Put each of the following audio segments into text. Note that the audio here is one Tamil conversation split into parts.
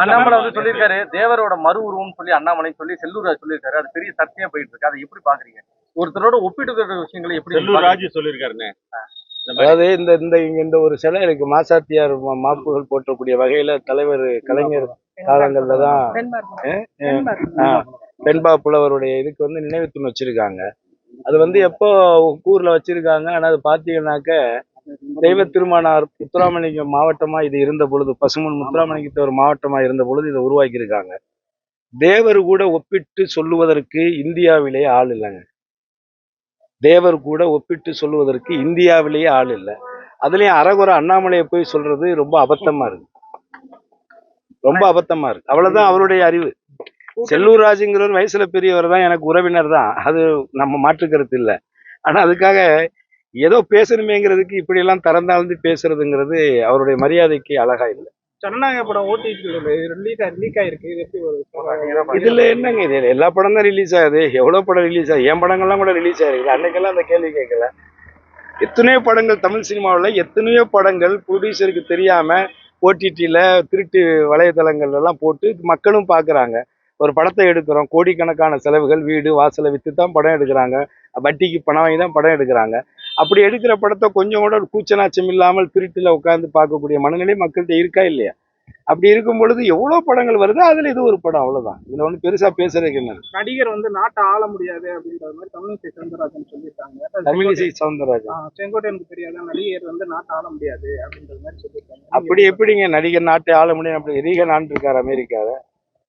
அண்ணாமலை வந்து சொல்லியிருக்காரு, தேவரோட மறு உருவம்னு சொல்லி அண்ணாமலை சொல்லி செல்லூர் ராஜ் சொல்லியிருக்காரு. அது பெரிய சர்ச்சையா போயிட்டு இருக்கு. அதை எப்படி பாக்குறீங்க? ஒருத்தரோட ஒப்பிட்டு விஷயங்களை எப்படி செல்லூர் ராஜ் சொல்லியிருக்காருன்னு. அதாவது இந்த இந்த இங்க இந்த ஒரு சிலை இருக்கு, மாசாத்தியார் மாப்புகள் போற்றக்கூடிய வகையில தலைவர் கலைஞர் காலங்கள்ல தான் பெண்பா புலவருடைய இதுக்கு வந்து நினைவு தூண் வச்சிருக்காங்க. அது வந்து எப்போ கூர்ல வச்சிருக்காங்க. ஆனா அது பாத்தீங்கன்னாக்க தெய்வ திருமானார் முத்துராமலிங்கம் மாவட்டமா இது இருந்த பொழுது, பசுமன் முத்துராமலிங்கத்தை ஒரு மாவட்டமா இருந்த பொழுது இதை உருவாக்கி இருக்காங்க. தேவர் கூட ஒப்பிட்டு சொல்லுவதற்கு இந்தியாவிலேயே ஆள் இல்லைங்க. தேவர் கூட ஒப்பிட்டு சொல்லுவதற்கு இந்தியாவிலேயே ஆள் இல்லை. அதுலயும் அறகுறை அண்ணாமலையை போய் சொல்றது ரொம்ப அபத்தமா இருக்கு, ரொம்ப அபத்தமா இருக்கு. அவ்வளவுதான் அவருடைய அறிவு. செல்லூர் ராஜுங்கிறவர் வயசுல பெரியவர் தான், எனக்கு உறவினர் தான், அது நம்ம மாற்றுக்கிறது இல்லை. ஆனா அதுக்காக ஏதோ பேசணுமேங்கிறதுக்கு இப்படி எல்லாம் திறந்தாழ்ந்து பேசுறதுங்கிறது அவருடைய மரியாதைக்கு அழகா இல்லை. ஜனநாயக படம் ஓடிடி லீக் ஆயிருக்கு. இது எப்படி இதுல என்னங்க, இது எல்லா படம் தான் ரிலீஸ் ஆகுது. எவ்வளவு படம் ரிலீஸ் ஆகுது? என் படங்கள்லாம் கூட ரிலீஸ் ஆயிருக்கு. அன்னைக்கெல்லாம் அந்த கேள்வி கேட்கல. எத்தனையோ படங்கள் தமிழ் சினிமாவில், எத்தனையோ படங்கள் ப்ரொடியூசருக்கு தெரியாம ஓடிடியில திருட்டு வலைதளங்கள் எல்லாம் போட்டு மக்களும் பாக்குறாங்க. ஒரு படத்தை எடுக்கிறோம், கோடிக்கணக்கான செலவுகள், வீடு வாசலை வித்து தான் படம் எடுக்கிறாங்க, வட்டிக்கு பணம் வாங்கி தான் படம் எடுக்கிறாங்க. அப்படி எடுக்கிற படத்தை கொஞ்சம் கூட கூச்சநாச்சம் இல்லாமல் திருட்டுல உட்கார்ந்து பார்க்கக்கூடிய மனநிலை மக்கள்கிட்ட இருக்கா இல்லையா? அப்படி இருக்கும் பொழுது எவ்வளவு படங்கள் வருது, அதுல இது ஒரு படம், அவ்வளவுதான். இதுல ஒண்ணு பெருசா பேசுறதுக்கு என்ன? நடிகர் வந்து நாட்டை ஆள முடியாது அப்படின்ற மாதிரி தமிழிசை சவுந்தரராஜன் சொல்லியிருக்காங்க. தமிழிசை சவுந்தரராஜன் செங்கோட்டையனுக்கு தெரியாத நடிகர் வந்து நாட்டை ஆள முடியாது அப்படின்ற மாதிரி சொல்லியிருக்காங்க. அப்படி எப்படிங்க நடிகர் நாட்டை ஆள முடியும்? அப்படி ரீகன் ஆண்டு இருக்காரு அமெரிக்காவை.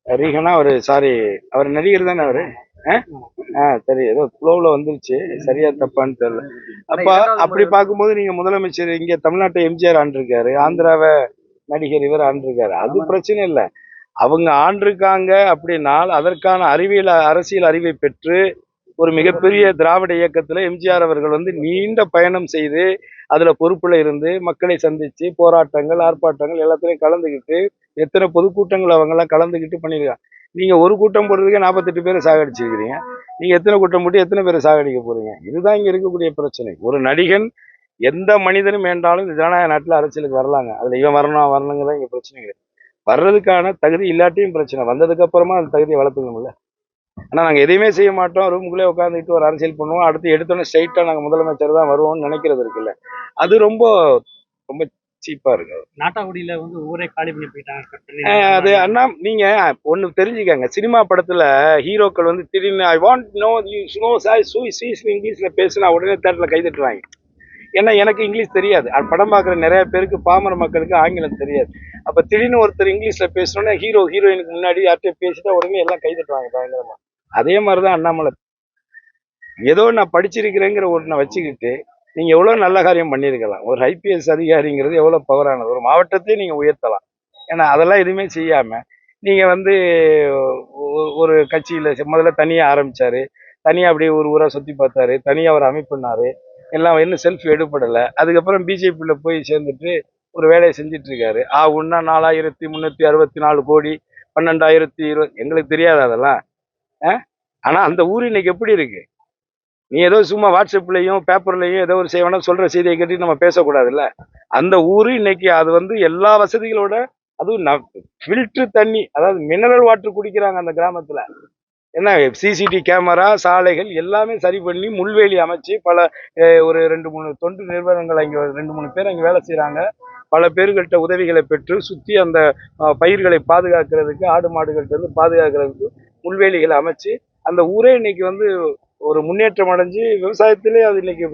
ரீகனா அவரு, சாரி, அவர் நடிகர் தானே அவரு. சரி, ஏதோ ஃப்ளோவில் வந்துருச்சு, சரியா தப்பான்னு தெரியல. அப்ப அப்படி பார்க்கும்போது நீங்க முதலமைச்சர் இங்க தமிழ்நாட்டை எம்ஜிஆர் ஆண்டிருக்காரு, ஆந்திராவை நடிகர் இவர் ஆண்டிருக்காரு. அது பிரச்சனை இல்லை. அவங்க ஆண்டிருக்காங்க அப்படின்னால் அதற்கான அறிவியல் அரசியல் அறிவை பெற்று ஒரு மிகப்பெரிய திராவிட இயக்கத்துல எம்ஜிஆர் அவர்கள் வந்து நீண்ட பயணம் செய்து அதுல பொறுப்புல இருந்து மக்களை சந்திச்சு போராட்டங்கள் ஆர்ப்பாட்டங்கள் எல்லாத்துலயும் கலந்துக்கிட்டு எத்தனை பொதுக்கூட்டங்கள் அவங்க எல்லாம் கலந்துக்கிட்டு பண்ணிருக்காங்க. நீங்க ஒரு கூட்டம் போடுறதுக்கே 48 பேரை சாகடிச்சிருக்கிறீங்க. நீங்க எத்தனை கூட்டம் போட்டு எத்தனை பேரை சாகடிக்க போறீங்க? இதுதான் இங்க இருக்கக்கூடிய பிரச்சனை. ஒரு நடிகன், எந்த மனிதனும் வேண்டாலும் இந்த ஜனநாயக நாட்டுல அரசியலுக்கு வரலாங்க. அதுல இவன் வரணுங்கிறதா இங்க பிரச்சனை கிடையாது. வர்றதுக்கான தகுதி இல்லாட்டியும் பிரச்சனை, வந்ததுக்கு அப்புறமா அந்த தகுதியை வளர்த்துக்கணும்ல. ஆனா நாங்க எதையுமே செய்ய மாட்டோம், ரூமுக்குள்ளே உட்காந்துக்கிட்டு ஒரு அரசியல் பண்ணுவோம், அடுத்து எடுத்தோன்னே ஸ்ட்ரைட்டா நாங்க முதலமைச்சர் தான் வருவோம்னு நினைக்கிறது இருக்குல்ல, அது ரொம்ப ரொம்ப சீப்பா இருக்கு. நாட்டாக்குடியில வந்து ஊரே காலி பண்ணி போயிட்டாங்க. அது அண்ணா, நீங்க ஒண்ணு தெரிஞ்சுக்கங்க, சினிமா படத்துல ஹீரோக்கள் வந்து திடீர்னு ஐ வாண்ட் நோ இங்கிலீஷ்ல பேசினா உடனே தேட்டர்ல கை தட்டுவாங்க. ஏன்னா எனக்கு இங்கிலீஷ் தெரியாது, படம் பார்க்குற நிறைய பேருக்கு, பாமர மக்களுக்கு ஆங்கிலம் தெரியாது. அப்ப திடீர்னு ஒருத்தர் இங்கிலீஷ்ல பேசணும்னா ஹீரோயினுக்கு முன்னாடி யார்கிட்ட பேசிட்டா உடனே எல்லாம் கை தட்டுவாங்க பயங்கரமா. அதே மாதிரிதான் அண்ணாமலை. ஏதோ நான் படிச்சிருக்கிறேங்கிற ஒன்றை வச்சுக்கிட்டு நீங்க எவ்வளவு நல்ல காரியம் பண்ணியிருக்கலாம். ஒரு ஐபிஎஸ் அதிகாரிங்கிறது எவ்வளவு பவரானது, ஒரு மாவட்டத்தையும் நீங்க உயர்த்தலாம். ஏன்னா அதெல்லாம் எதுவுமே செய்யாம நீங்க வந்து ஒரு கட்சியில முதல்ல தனியா ஆரம்பிச்சாரு, தனியா அப்படியே ஒரு ஊரா சுத்தி பார்த்தாரு, தனியா ஒரு அமைப்புனாரு, எல்லாம் இன்னும் செல்ஃப் எடுப்படலை. அதுக்கப்புறம் பிஜேபியில் போய் சேர்ந்துட்டு ஒரு வேலையை செஞ்சுட்டு இருக்காரு. ஒன்னா 4364 கோடி 12,020, எங்களுக்கு தெரியாது அதெல்லாம். ஆனா அந்த ஊர் இன்னைக்கு எப்படி இருக்கு? நீ ஏதோ சும்மா வாட்ஸ்அப்லையும் பேப்பர்லையும் ஏதோ ஒரு செய்வனா சொல்ற செய்தியை கேட்டு நம்ம பேசக்கூடாதுல்ல. அந்த ஊரு இன்னைக்கு அது வந்து எல்லா வசதிகளோட, அதுவும் ஃபில்டர் தண்ணி, அதாவது மினரல் வாட்டர் குடிக்கிறாங்க அந்த கிராமத்துல. என்ன சிசிடிவி கேமரா, சாலைகள் எல்லாமே சரி பண்ணி முள்வேலி அமைச்சு பல ஒரு 2-3 தொண்டு நிறுவனங்கள் அங்கே 2-3 பேர் அங்கே வேலை செய்கிறாங்க. பல பேர்கள்ட்ட உதவிகளை பெற்று சுற்றி அந்த பயிர்களை பாதுகாக்கிறதுக்கு, ஆடு மாடுகள்ட்ட இருந்து பாதுகாக்கிறதுக்கு முள்வேலிகளை அமைச்சு அந்த ஊரே இன்னைக்கு வந்து ஒரு முன்னேற்றம் அடைஞ்சு விவசாயத்திலே அது இன்னைக்கு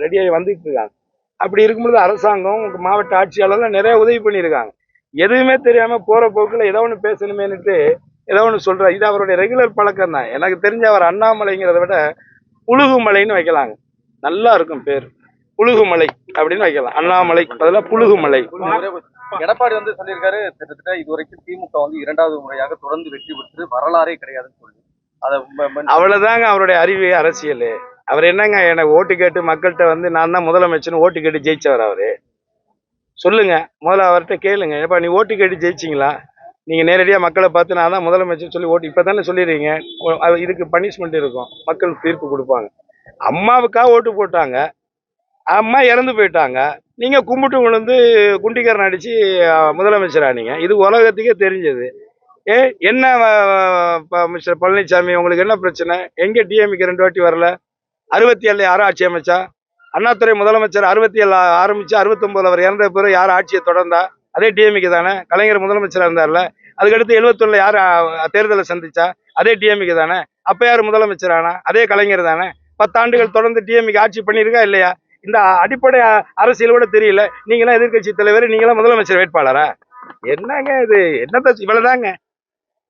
ரெடியாகி வந்துட்டு இருக்காங்க. அப்படி இருக்கும்போது அரசாங்கம், மாவட்ட ஆட்சியாளர்லாம் நிறைய உதவி பண்ணியிருக்காங்க. எதுவுமே தெரியாம போற போக்குல ஏதோ ஒன்று பேசணுமேனுட்டு ஏதோ ஒன்று சொல்றாரு. இது அவருடைய ரெகுலர் பழக்கம் தான். எனக்கு தெரிஞ்ச அவர் அண்ணாமலைங்கிறத விட புழுகுமலைன்னு வைக்கலாங்க, நல்லா இருக்கும் பேர். புழுகுமலை அப்படின்னு வைக்கலாம், அண்ணாமலை அதெல்லாம் புழுகுமலை. எடப்பாடி வந்து சொல்லியிருக்காரு, கிட்டத்தட்ட இதுவரைக்கும் திமுக வந்து 2வது முறையாக தொடர்ந்து வெற்றி பெற்று வரலாறே கிடையாதுன்னு சொல்லி. அவ்வளவுதாங்க அவருடைய அறிவு, அரசியல். அவர் என்னங்க, எனக்கு ஓட்டு கேட்டு மக்கள்கிட்ட வந்து நான் தான் முதலமைச்சர்னு ஓட்டு கேட்டு ஜெயிச்சவர் அவரு? சொல்லுங்க, முதல்ல அவர்கிட்ட கேளுங்க. எப்ப நீ ஓட்டு கேட்டு ஜெயிச்சிங்களா? நீங்க நேரடியா மக்களை பார்த்து நான் தான் முதலமைச்சர் சொல்லி ஓட்டு இப்பதானே சொல்லிடுறீங்க. இதுக்கு பனிஷ்மெண்ட் இருக்கும், மக்கள் தீர்ப்பு கொடுப்பாங்க. அம்மாவுக்காக ஓட்டு போட்டாங்க, அம்மா இறந்து போயிட்டாங்க. நீங்க கும்பிட்டு விழுந்து குண்டிக்காரன் அடிச்சு முதலமைச்சரானீங்க. இது உலகத்துக்கே தெரிஞ்சது. என்ன மிஸ்டர் பழனிசாமி, உங்களுக்கு என்ன பிரச்சனை? எங்க டிஎம்கே 2 வாட்டி வரல? 67 யாரும் ஆட்சி அமைச்சா? அண்ணாதுரை முதலமைச்சர் 67 ஆரம்பிச்சு 69 அவர் இறந்த பிறகு யார் ஆட்சியை தொடர்ந்தா? அதே டிஎம்கே தானே. கலைஞர் முதலமைச்சராக இருந்தார்ல. அதுக்கடுத்து 71 யார் தேர்தலை சந்திச்சா? அதே டிஎம்கே தானே. அப்ப யார் முதலமைச்சர் ஆனா? அதே கலைஞர் தானே. 10 ஆண்டுகள் தொடர்ந்து டிஎம்கே ஆட்சி பண்ணியிருக்கா இல்லையா? இந்த அடிப்படை அரசியல் கூட தெரியல. நீங்களாம் எதிர்கட்சி தலைவர், நீங்களாம் முதலமைச்சர் வேட்பாளரா? என்னங்க இது? என்னத்த இவ்வளவுதாங்க.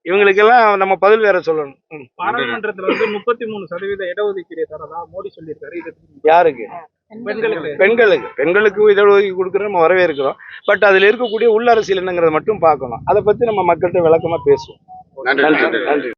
இவங்களுக்கெல்லாம் நம்ம பதில் வேற சொல்லணும். பாராளுமன்றத்துல 33% இடஒதுக்கீடு தரதா மோடி சொல்லியிருக்காரு. இது யாருக்கு? பெண்களுக்கு. பெண்களுக்கு இடஒதுக்கீடு கொடுக்குற நம்ம வரவேற்கிறோம். பட் அதுல இருக்கக்கூடிய உள்ள அரசியல் என்னங்கிறத மட்டும் பார்க்கணும். அதை பத்தி நம்ம மக்கள்கிட்ட விளக்கமா பேசுவோம். நன்றி. நன்றி.